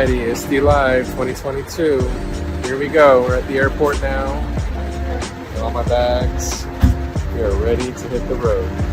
Alrighty, Iste Live 2022. Here we go. We're at the airport now. Got all my bags. We are ready to hit the road.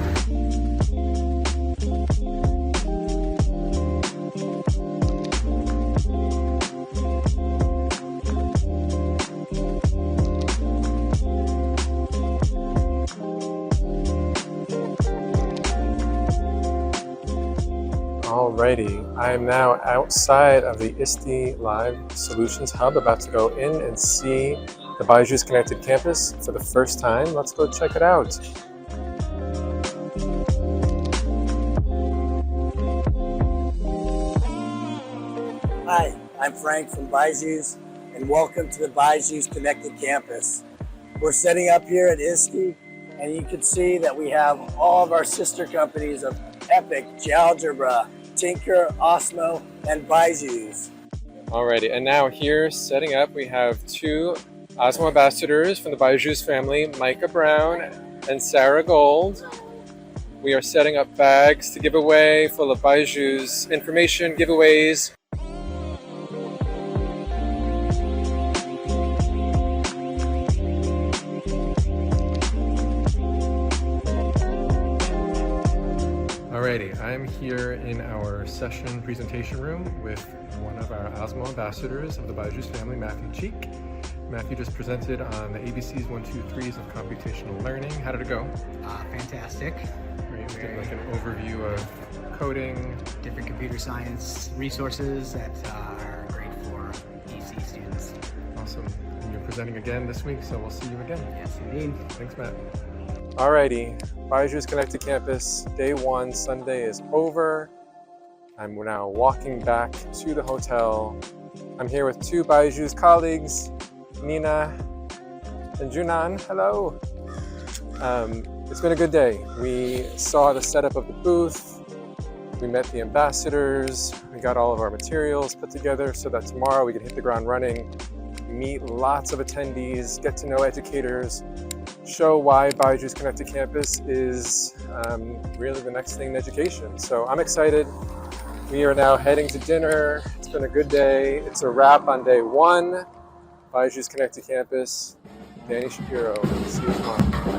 Alrighty, I am now outside of the Iste Live Solutions Hub, about to go in and see the Byju's Connected Campus for the first time. Let's go check it out. Hi, I'm Frank from Byju's, and welcome to the Byju's Connected Campus. We're setting up here at Iste, and you can see that we have all of our sister companies of Epic, GeoGebra, Tinker, Osmo, and Byju's. Alrighty, and now here setting up, we have two Osmo ambassadors from the Byju's family, Micah Brown and Sarah Gold. We are setting up bags to give away full of Byju's information, giveaways. Alrighty, I'm here in our session presentation room with one of our Osmo ambassadors of the Byju's family, Matthew Cheek. Matthew just presented on the ABC's 1, 2, 3s of computational learning. How did it go? Fantastic. Great. Give like an overview of coding. Different computer science resources that are great for EC students. Awesome. And you're presenting again this week, so we'll see you again. Yes, indeed. Thanks, Matt. Alrighty, Byju's Connected Campus, day one, Sunday is over. I'm now walking back to the hotel. I'm here with two Byju's colleagues, Nina and Junan. Hello. It's been a good day. We saw the setup of the booth. We met the ambassadors. We got all of our materials put together so that tomorrow we can hit the ground running, meet lots of attendees, get to know educators, show why Byju's Connected Campus is really the next thing in education. So I'm excited. We are now heading to dinner. It's been a good day. It's a wrap on day one. Byju's Connected Campus. Danny Shapiro. See you tomorrow.